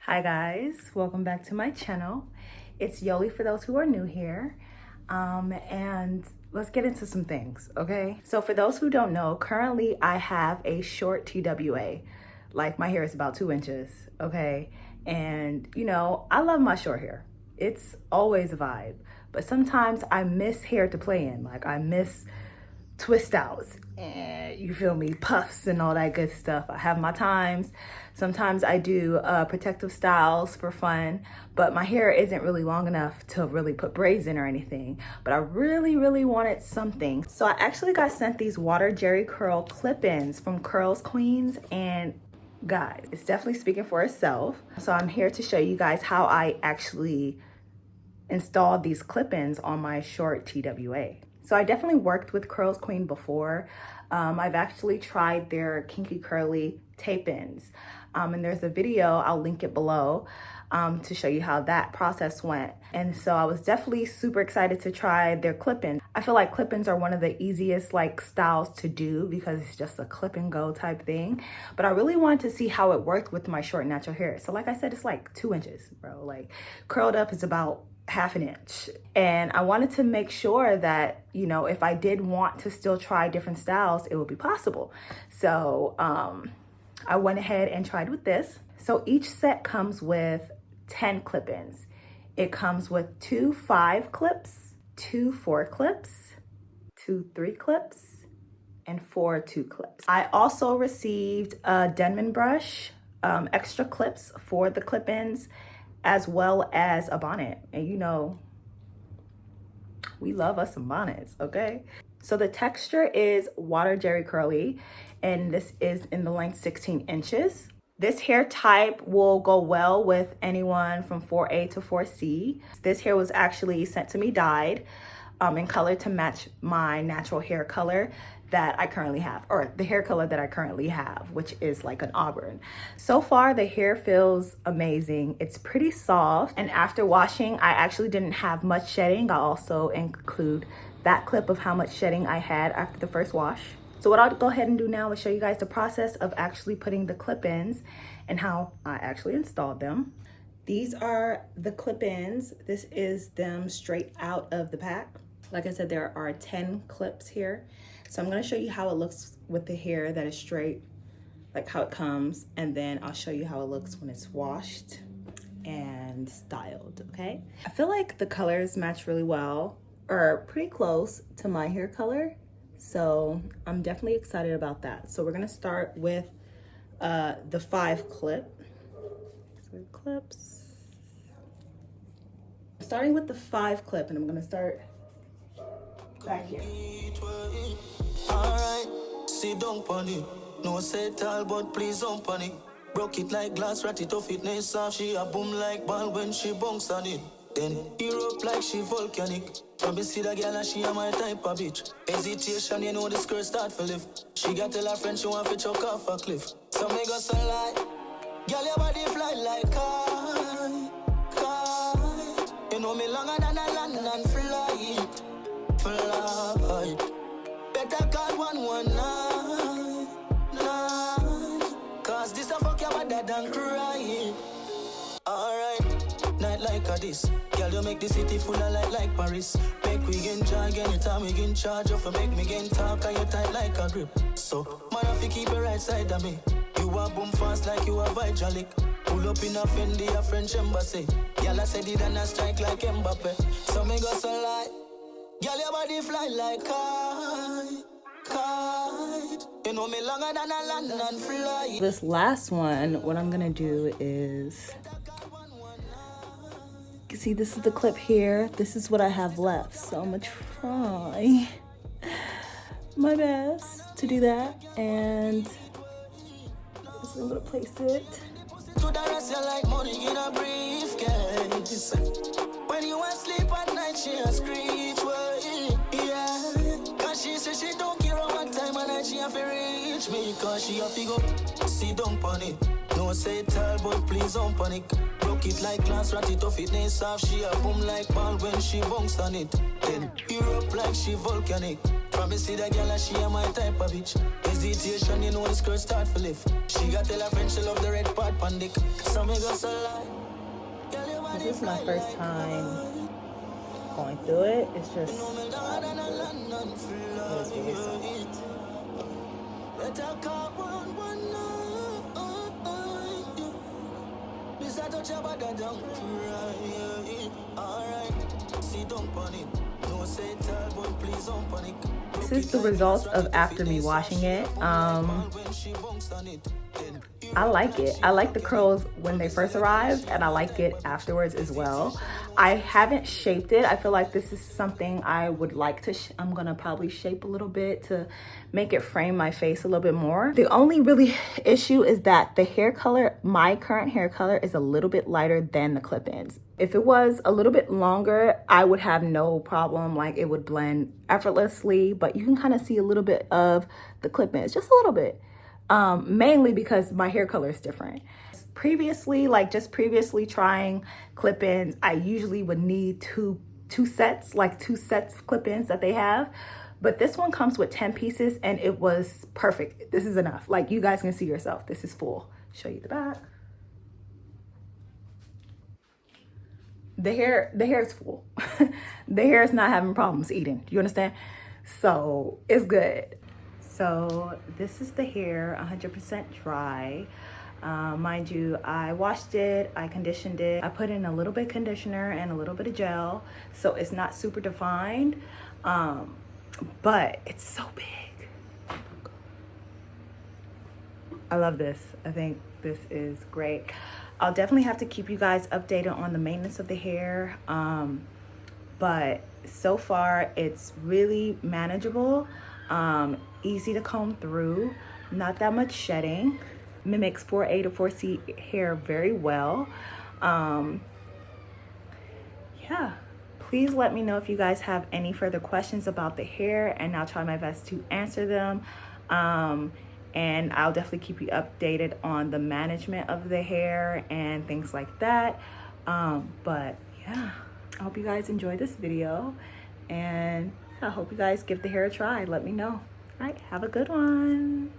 Hi guys, welcome back to my channel. It's Yoli for those who are new here. And let's get into some things, okay? So for those who don't know, currently I have a short TWA. Like my hair is about 2 inches, okay? And you know, I love my short hair. It's always a vibe. But sometimes I miss hair to play in. Like I miss twist outs and you feel me, puffs and all that good stuff. I have my times. Sometimes I do protective styles for fun, but my hair isn't really long enough to really put braids in or anything. But I really wanted something. So I actually got sent these water jerry curl clip-ins from CurlsQueen, and guys, it's definitely speaking for itself. So I'm here to show you guys how I actually installed these clip-ins on my short TWA. So I definitely worked with CurlsQueen before. I've actually tried their kinky curly tape-ins. And there's a video, I'll link it below, to show you how that process went. And so I was definitely super excited to try their clip-ins. I feel like clip-ins are one of the easiest styles to do because it's just a clip and go type thing. But I really wanted to see how it worked with my short natural hair. So like I said, it's like 2 inches, bro. Like curled up is about ½ an inch. And I wanted to make sure that, you know, if I did want to still try different styles, it would be possible. So I went ahead and tried with this. So each set comes with 10 clip-ins. It comes with 2 5 clips, 2 4 clips, 2 3 clips, and 4 2 clips. I also received a Denman brush, extra clips for the clip-ins, as well as a bonnet. And you know, we love us some bonnets, okay? So the texture is water jerry curly, and this is in the length 16 inches. This hair type will go well with anyone from 4A to 4C. This hair was actually sent to me dyed in color to match my natural hair color that I currently have, or the hair color that I currently have, which is like an auburn. So far, the hair feels amazing. It's pretty soft. And after washing, I actually didn't have much shedding. I'll also include that clip of how much shedding I had after the first wash. So what I'll go ahead and do now is show you guys the process of actually putting the clip-ins and how I actually installed them. These are the clip-ins. This is them straight out of the pack. Like I said, there are 10 clips here. So I'm gonna show you how it looks with the hair that is straight, like how it comes, and then I'll show you how it looks when it's washed and styled, okay? I feel like the colors match really well, or pretty close to my hair color. So I'm definitely excited about that. So we're gonna start with the 5 clip. So clips. Starting with the 5 clip, and I'm gonna start back here. Alright, sit down pon it. No say tall, but please don't panic. Broke it like glass, rat it off it, nice off. She a boom like ball when she bunks on it. Then Europe like she volcanic. When me see the girl and she a my type of bitch. Hesitation, you know the skirt start for lift. She got tell her friend she want to choke off a cliff. So me go so like, girl your body fly like kite, kite. You know me longer than a land and fly, fly. Better call 119, cause this a fuck your better than crying. Alright, night like a this. Girl, you make the city full of light like Paris. Make we enjoy anytime we in charge of make me get talk and you tight like a grip. So, man, if you keep it right side of me, you a boom fast like you a Vitalik. Pull up in a Fendi, a French embassy. Girl, I said it and I strike like Mbappe. So me go so like, girl, your body fly like kite, kite. You know me longer than a land and fly. This last one, what I'm gonna do is, you see this is the clip here. This is what I have left. So I'm gonna try my best to do that. And I'm gonna place it. To the rest, you like money in a briefcase. When you want sleep at night, she a screech, yeah. Cause she say she don't care what time of night she have to reach me. Cause she have to go, sit down pon it. No say tall, but please don't panic. Broke it like glass, rat it off it, nice off. She a boom like ball when she bunks on it. Then Europe like she volcanic. From me see that girl, she a my type of bitch. Hesitation, you know the skirt start for lift. She got tell her friend she love the red part pandic. So me go so lie. This is my first time going through it. It's just, it was really soft. This is the result of after me washing it. I like it. I like the curls when they first arrived, and I like it afterwards as well. I haven't shaped it. I feel like this is something I would like to, I'm gonna probably shape a little bit to make it frame my face a little bit more. The only really issue is that the hair color, my current hair color, is a little bit lighter than the clip-ins. If it was a little bit longer, I would have no problem, like it would blend effortlessly, but you can kind of see a little bit of the clip-ins, just a little bit. Mainly because my hair color is different. Previously, previously trying clip-ins, I usually would need two sets of clip-ins that they have. But this one comes with 10 pieces and it was perfect. This is enough. Like, you guys can see yourself. This is full. Show you the back. The hair is full. The hair is not having problems eating. Do you understand? So it's good. So this is the hair, 100% dry. Mind you, I washed it, I conditioned it. I put in a little bit of conditioner and a little bit of gel, so it's not super defined, but it's so big. I love this. I think this is great. I'll definitely have to keep you guys updated on the maintenance of the hair, but so far it's really manageable. Easy to comb through, not that much shedding, mimics 4A to 4C hair very well. Yeah, please let me know if you guys have any further questions about the hair, and I'll try my best to answer them. And I'll definitely keep you updated on the management of the hair and things like that. But yeah, I hope you guys enjoyed this video, and I hope you guys give the hair a try. Let me know. All right, have a good one.